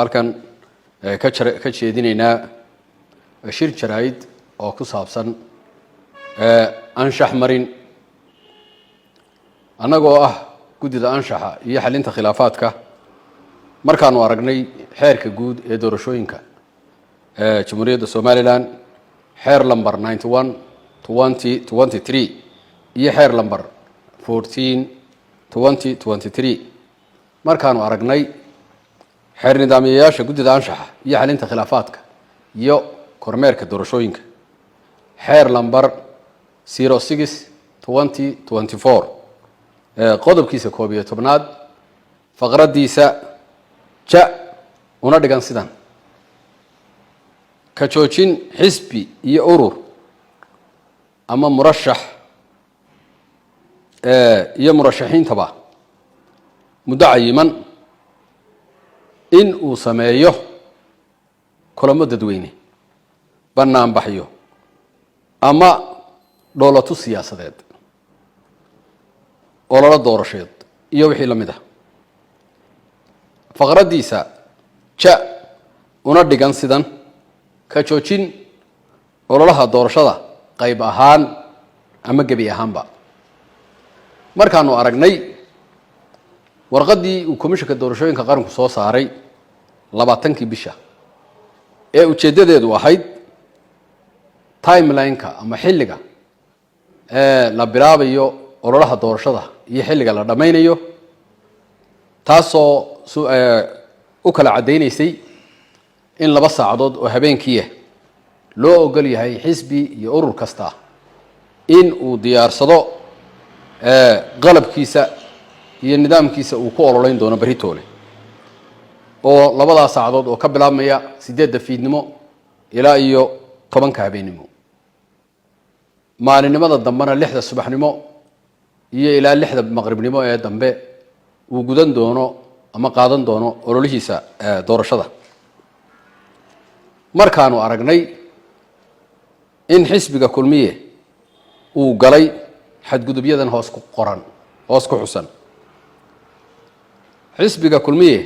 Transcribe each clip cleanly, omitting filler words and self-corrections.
halkan ka jeedinaynaa shir jaraa'id oo ku saabsan anshax marin annagoo ah guddida anshaxa iyo xalinta khilaafaadka markaanu aragnay xeerka guud ee doorashooyinka jamhuuriyadda Somaliland xeer lambar 91 2023 iyo xeer lambar 14 2023 markaanu aragnay xeer nidaamiyayaasha guddida anshaxa iyo xalinta khilaafaadka iyo kormeerka doorashooyinka xeer lambar 06 2024 qodobkiisa 11aad faqradiisa ja una dhigan sidan ka joojin xisbi iyo urur ama murashax iyo murashaxiintaba muddo cayiman in uu sameeyo kulamo dadweyne bannaan baxyo ama dowlado siyaasadeed ololo doorasheed iyo wixii la mid ah faqradiisa ja una dhigan sidan ka joojin ololaha doorashada qayb ahaan ama gebi ahaanba markaanu aragnay warqadii uu komishanka doorashooyinka qaranku soo saaray 20kii bisha ee ujeedadeedu ahayd timeline-ka ama xilliga la bilaabayo ololaha doorashada iyo xilliga la dhameynayo taasoo u kala cadeynaysay in 2 saacadood oo habeenkii loo ogol yahay xisbi iyo urur kasta in uu diyaarsado qalabkiisa iyo nidaamkiisa uu ku ololeyn doono baritoole oo 2 saacadood oo ka bilaabmaya 8 fiidnimo ilaa iyo 10 habeenimo maalinimada dambana 6 subaxnimo iyo ilaa 6 maqribnimo ee dambe uu gudan doono ama qaadan doono ololihiisa doorashada markaanu aragnay in xisbiga kulmiye uu galay xadgudubyadan hoos ku xusan xisbiga kulmiye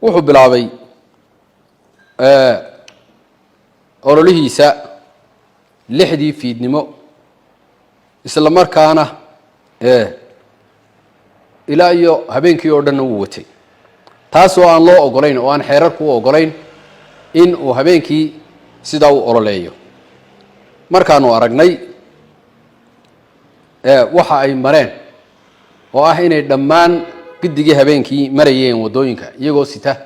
wuxuu bilaabay ololihiisa 6 fiidnimo isla markaana ilaa iyo habeenkii oo dhan uu watay taasoo aan loo ogolayn oo aan xeerarku u ogolayn in uu habeenkii sidaa u ololeeyo markaanu aragnay waxa ay mareen oo ah inay dhammaan guddigii habeenkii marayeen wadooyinka iyagoo sita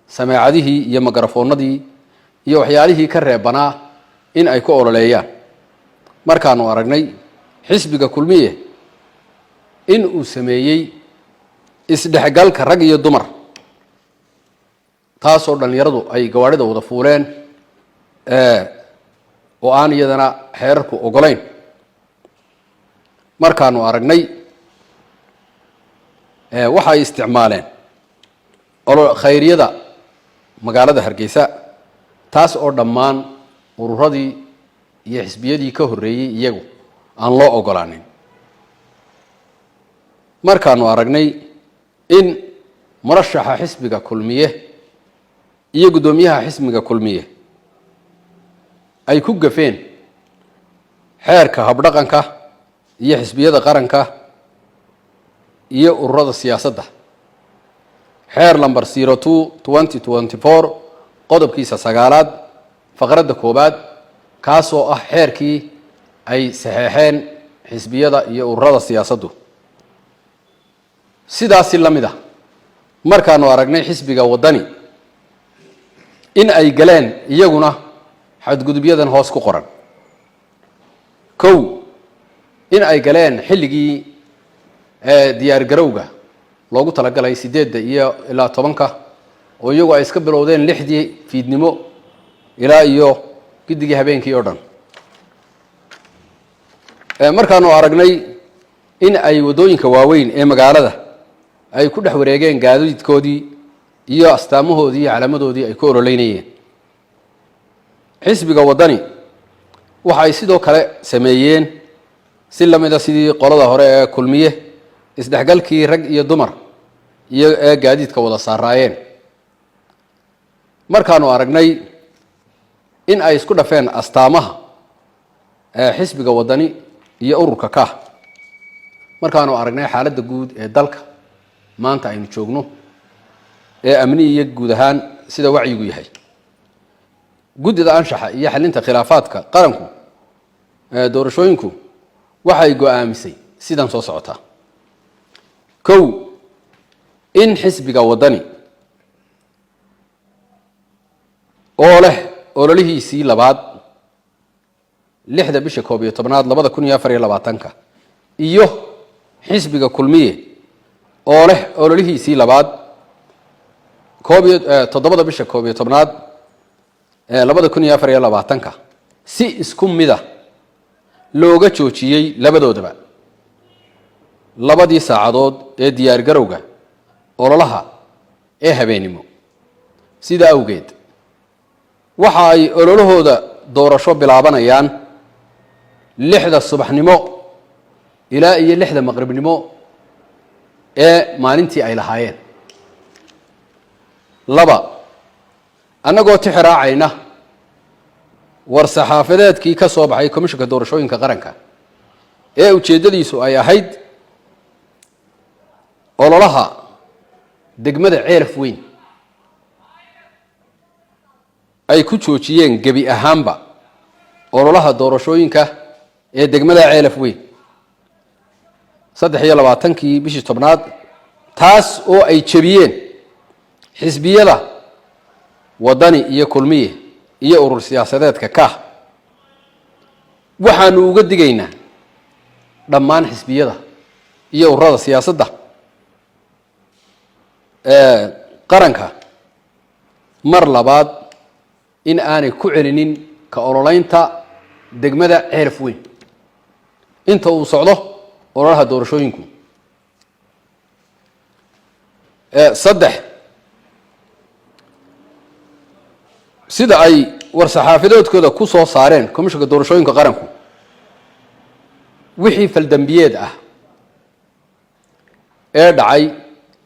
sameecadihii iyo mikrafoonadii iyo waxyaalihii ka reebanaa in ay ku ololeeyaan markaanu aragnay xisbiga kulmiye in uu sameeyey isdhexgalka rag iyo dumar taasoo dhalinyaradu ay gawaarida wada fuuleen oo aan iyadana xeerarku ogolayn markaanu aragnay waxa ay isticmaaleen khayriyada magaalada Hargeysa taas oo dhammaan ururadii iyo xisbiyadii ka horeeyay iyagu aan loo ogolaanin markaanu aragnay in murashaxa xisbiga kulmiye iyo gudoomiyaha xisbiga kulmiye ay ku gafeen xeerka habdhaqanka iyo xisbiyada qaranka iyo ururada siyaasadda xeer lambar 02 2024 qodobkiisa 9aad faqradda 1aad kaasoo ah xeerkii ay saxeexeen xisbiyada iyo ururada siyaasaddu sidaasi la mid ah markaanu aragnay xisbiga wadani in ay galeen iyaguna xadgudubyadan hoos ku qoran in ay galeen xilligii diyaar garowga loogu talagalay 8 iyo ilaa 10 oo iyagu ay iska bilowdeen 6 fiidnimo ilaa iyo guddigii habeenkii oo dhan markaanu aragnay in ay wadooyinka waaweyn ee magaalada ay ku dhex wareegeen gaadiidkoodii iyo astaamahoodii iyo calaamadoodii ay ku ololeynayeen xisbiga wadani waxa ay sidoo kale sameeyeen si lamida sidii qolada hore ee kulmiye isdhexgalkii rag iyo dumar iyo gaadiidka wada saaraayeen markaanu aragnay in ay isku dhafeen astaamaha xisbiga wadani iyo ururka ka markaanu aragnay xaaladda guud ee dalka maanta aynu joogno ee amni iyo guud ahaan sida wacyigu yahay guddida anshaxa iyo xalinta khilaafaadka qaranku doorashooyinku waxay go'aamisay sidan soo socota kow in xisbiga wadani oo leh ololihiisii labaad 6 bisha 11aad 2024 iyo xisbiga kulmiye oo leh ololihiisii labaad 7 bisha 11aad 2024 si isku mid ah looga joojiyay labadoodaba labadii saacadood ee diyaar garowga ololaha ee habeenimo sida awgeed waxa ay ololahooda doorasho bilaabanayaan 6 subaxnimo ilaa iyo 6 maqribnimo ee maalintii ay lahaayeen laba annagoo tixraacayna war saxaafadeedkii ka soo baxay komishanka doorashooyinka qaranka ee ujeedadiisu ay ahayd ololaha degmada ceelaf weyn ay ku joojiyeen gebi ahaanba ololaha doorashooyinka ee degmada ceelaf weyn 23kii bishii 10aad taas oo ay jabiyeen xisbiyada wadani iyo kulmiye iyo urur siyaasadeedka ka waxaanu uga digaynaa dhammaan xisbiyada iyo ururada siyaasadda qaranka mar labaad in aanay ku celinin ka ololeynta degmada ceelaf weyn inta uu socdo ololaha doorashooyinku saddex sida ay war saxaafadoodkooda ku soo saareen komishanka doorashooyinka qaranku wixii faldambiyeed ah ee dhacay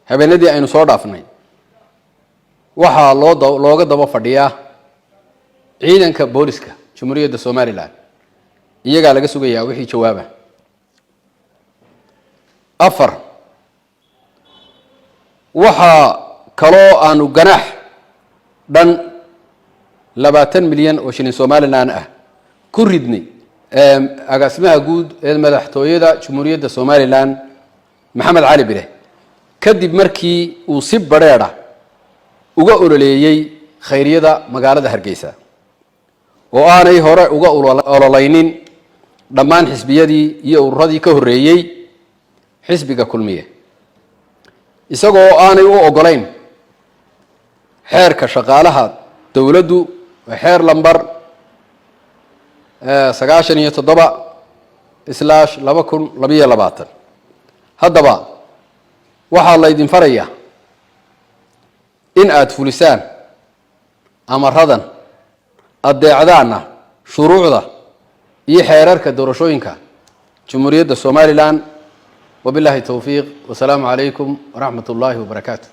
habeenadii aynu soo dhaafnay waxaa looga daba fadhiyaa ciidanka booliska jamhuuriyadda Soomaaliland iyaga laga sugayaa wixii jawaaba afar waxa kaloo aanu ganaax dhan 20 milyan oo shilin Soomaaliland ah ku ridnay agaasimaha guud ee madaxtooyada jamhuuriyadda Soomaaliland Maxamed Cali Bile kadib markii uu si bareera uga ololeeyay khayriyada magaalada Hargeysa oo aanay hore uga ololeynin dhammaan xisbiyadii iyo ururadii ka horeeyay xisbiga kulmiye isagoo aanay u ogolayn xeerka shaqaalaha dawladdu xeer lambar 97/2022 haddaba waxaa la idin farayaa in aad fulisaan amaradan adeecdaana shuruucda iyo xeerarka doorashooyinka jamhuuriyadda Soomaaliland wabillahi tawfiiq wasalaamu calaykum waraxmatullaahi wabarakaatuh